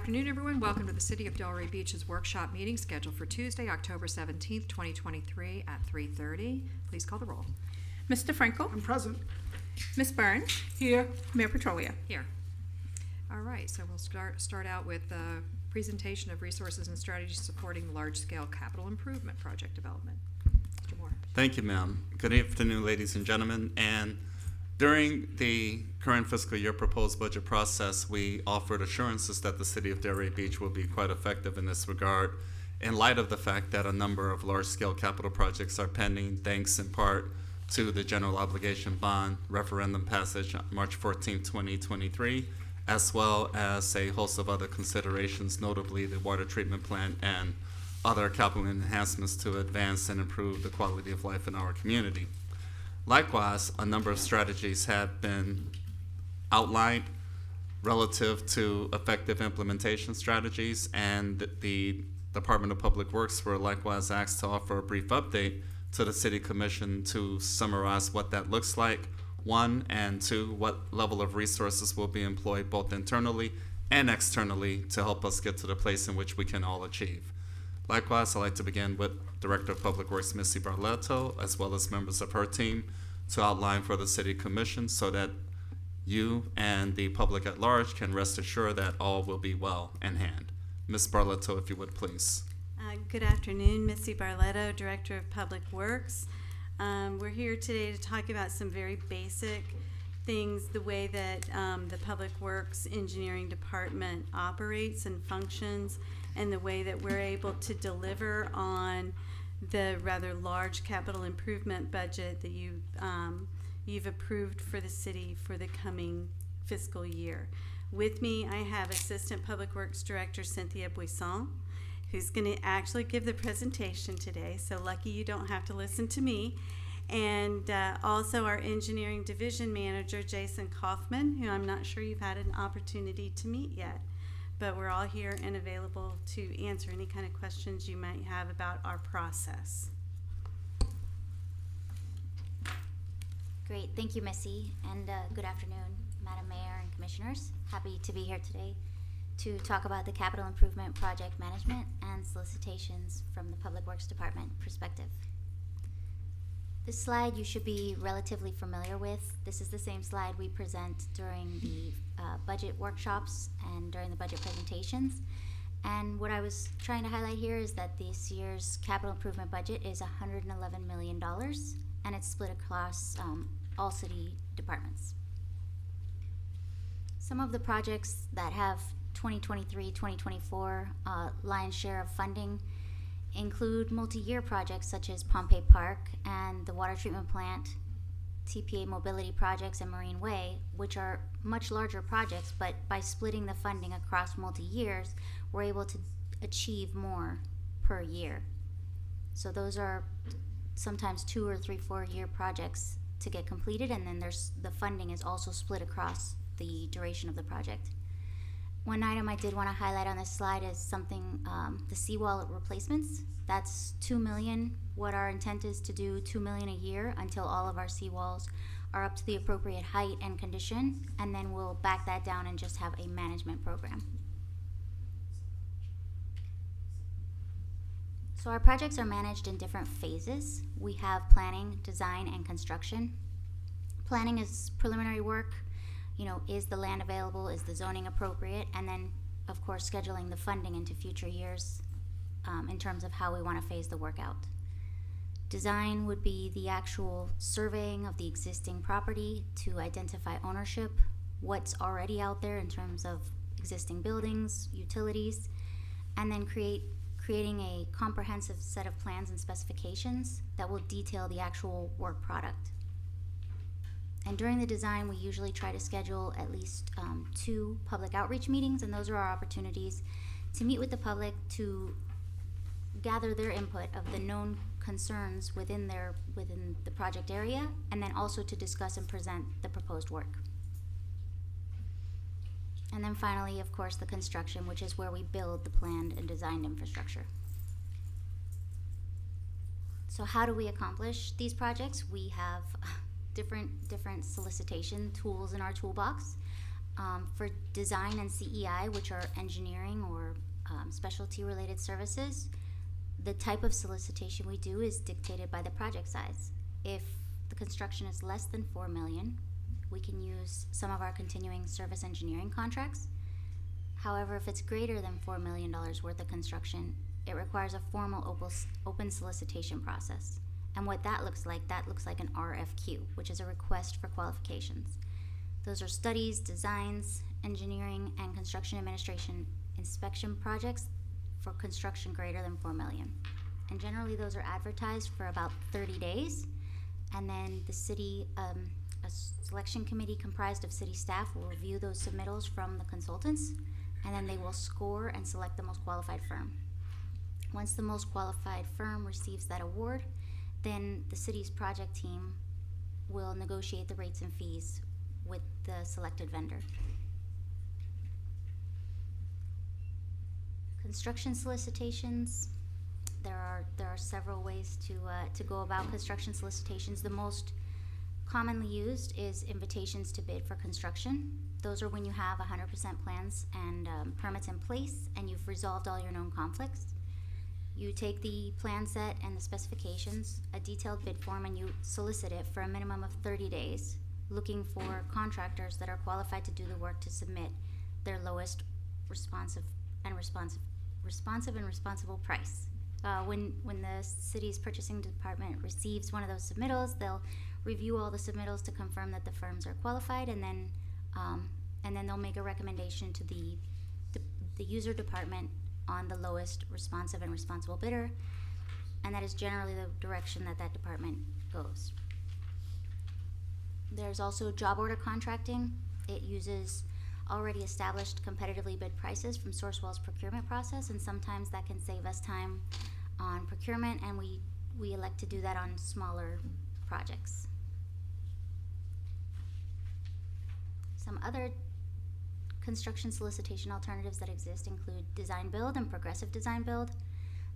afternoon, everyone. Welcome to the City of Delray Beach's workshop meeting scheduled for Tuesday, October 17th, 2023 at 3:30. Please call the roll. Mr. Frankel? I'm present. Ms. Burns? Here. Mayor Petrolia? Here. All right, so we'll start out with the presentation of resources and strategies supporting large-scale capital improvement project development. Mr. Moore. Thank you, ma'am. Good afternoon, ladies and gentlemen. And during the current fiscal year proposed budget process, we offered assurances that the City of Delray Beach will be quite effective in this regard in light of the fact that a number of large-scale capital projects are pending, thanks in part to the general obligation bond referendum passage on March 14, 2023, as well as a host of other considerations, notably the water treatment plant and other capital enhancements to advance and improve the quality of life in our community. Likewise, a number of strategies have been outlined relative to effective implementation strategies, and the Department of Public Works were likewise asked to offer a brief update to the City Commission to summarize what that looks like, one, and two, what level of resources will be employed both internally and externally to help us get to the place in which we can all achieve. Likewise, I'd like to begin with Director of Public Works, Missy Barletto, as well as members of her team to outline for the City Commission so that you and the public at large can rest assured that all will be well in hand. Ms. Barletto, if you would, please. Good afternoon, Missy Barletto, Director of Public Works. We're here today to talk about some very basic things, the way that the Public Works Engineering Department operates and functions, and the way that we're able to deliver on the rather large capital improvement budget that you've approved for the city for the coming fiscal year. With me, I have Assistant Public Works Director Cynthia Buisson, who's going to actually give the presentation today, so lucky you don't have to listen to me. And also our Engineering Division Manager, Jason Kaufman, who I'm not sure you've had an opportunity to meet yet, but we're all here and available to answer any kind of questions you might have about our process. Great, thank you, Missy, and good afternoon, Madam Mayor and Commissioners. Happy to be here today to talk about the capital improvement project management and solicitations from the Public Works Department perspective. This slide you should be relatively familiar with. This is the same slide we present during the budget workshops and during the budget presentations. And what I was trying to highlight here is that this year's capital improvement budget is $111 million, and it's split across all city departments. Some of the projects that have 2023-2024 lion's share of funding include multi-year projects such as Pompey Park and the water treatment plant, TPA mobility projects, and Marine Way, which are much larger projects, but by splitting the funding across multi-years, we're able to achieve more per year. So those are sometimes 2 or 3, 4-year projects to get completed, and then the funding is also split across the duration of the project. One item I did want to highlight on this slide is something, the seawall replacements. That's $2 million. What our intent is to do $2 million a year until all of our seawalls are up to the appropriate height and condition, and then we'll back that down and just have a management program. So our projects are managed in different phases. We have planning, design, and construction. Planning is preliminary work. You know, is the land available? Is the zoning appropriate? And then, of course, scheduling the funding into future years in terms of how we want to phase the work out. Design would be the actual surveying of the existing property to identify ownership, what's already out there in terms of existing buildings, utilities, and then creating a comprehensive set of plans and specifications that will detail the actual work product. And during the design, we usually try to schedule at least 2 public outreach meetings, and those are our opportunities to meet with the public to gather their input of the known concerns within the project area, and then also to discuss and present the proposed work. And then finally, of course, the construction, which is where we build the planned and designed infrastructure. So how do we accomplish these projects? We have different solicitation tools in our toolbox. For design and CEI, which are engineering or specialty related services, the type of solicitation we do is dictated by the project size. If the construction is less than $4 million, we can use some of our continuing service engineering contracts. However, if it's greater than $4 million worth of construction, it requires a formal open solicitation process. And what that looks like an RFQ, which is a request for qualifications. Those are studies, designs, engineering, and construction administration inspection projects for construction greater than $4 million. And generally those are advertised for about 30 days. And then the city, a selection committee comprised of city staff will review those submittals from the consultants, and then they will score and select the most qualified firm. Once the most qualified firm receives that award, then the city's project team will negotiate the rates and fees with the selected vendor. Construction solicitations, there are several ways to go about construction solicitations. The most commonly used is invitations to bid for construction. Those are when you have 100% plans and permits in place and you've resolved all your known conflicts. You take the plan set and the specifications, a detailed bid form, and you solicit it for a minimum of 30 days, looking for contractors that are qualified to do the work to submit their lowest responsive and responsible price. When the city's purchasing department receives one of those submittals, they'll review all the submittals to confirm that the firms are qualified, and then they'll make a recommendation to the user department on the lowest responsive and responsible bidder, and that is generally the direction that department goes. There's also job order contracting. It uses already established competitively bid prices from Sourcewell's procurement process, and sometimes that can save us time on procurement, and we elect to do that on smaller projects. Some other construction solicitation alternatives that exist include design build and progressive design build.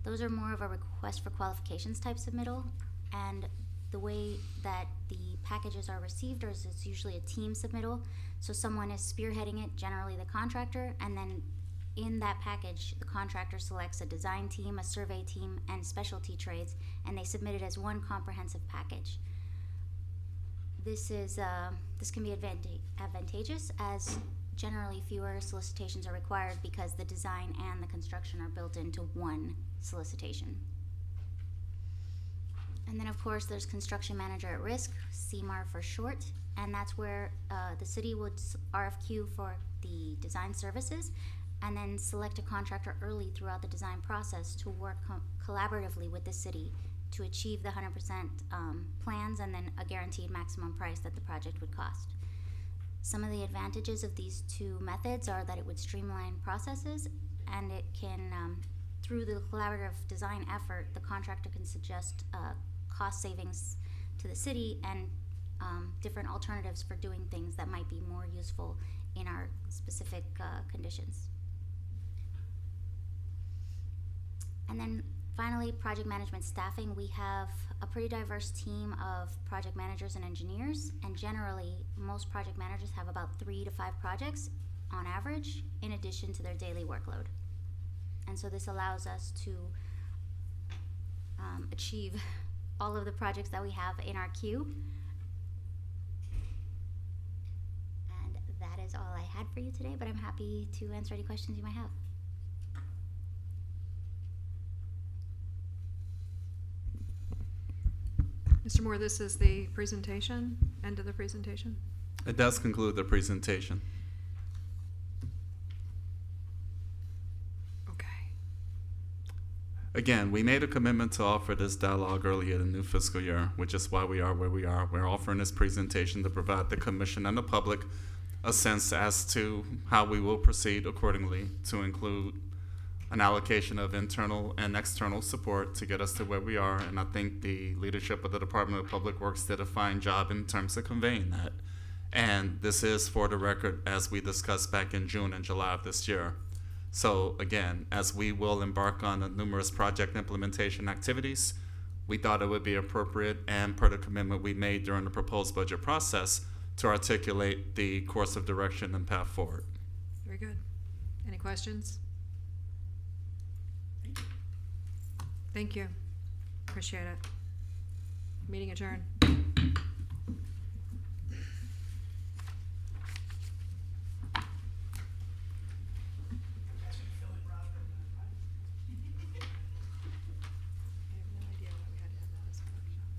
Those are more of a request for qualifications type submittal, and the way that the packages are received is it's usually a team submittal. So someone is spearheading it, generally the contractor, and then in that package the contractor selects a design team, a survey team, and specialty trades, and they submit it as one comprehensive package. This can be advantageous, as generally fewer solicitations are required because the design and the construction are built into one solicitation. And then of course there's construction manager at risk, CMAR for short, and that's where the city would RFQ for the design services and then select a contractor early throughout the design process to work collaboratively with the city to achieve the 100% plans and then a guaranteed maximum price that the project would cost. Some of the advantages of these two methods are that it would streamline processes, and it can, through the collaborative design effort, the contractor can suggest cost savings to the city and different alternatives for doing things that might be more useful in our specific conditions. And then finally, project management staffing. We have a pretty diverse team of project managers and engineers, and generally most project managers have about 3 to 5 projects on average in addition to their daily workload. And so this allows us to achieve all of the projects that we have in our queue. And that is all I had for you today, but I'm happy to answer any questions you might have. Mr. Moore, this is the presentation, end of the presentation. It does conclude the presentation. Okay. Again, we made a commitment to offer this dialogue earlier in the new fiscal year, which is why we are where we are. We're offering this presentation to provide the commission and the public a sense as to how we will proceed accordingly, to include an allocation of internal and external support to get us to where we are. And I think the leadership of the Department of Public Works did a fine job in terms of conveying that. And this is for the record, as we discussed back in June and July of this year. So again, as we will embark on numerous project implementation activities, we thought it would be appropriate and per the commitment we made during the proposed budget process to articulate the course of direction and path forward. Very good. Any questions? Thank you. Appreciate it. Meeting adjourned.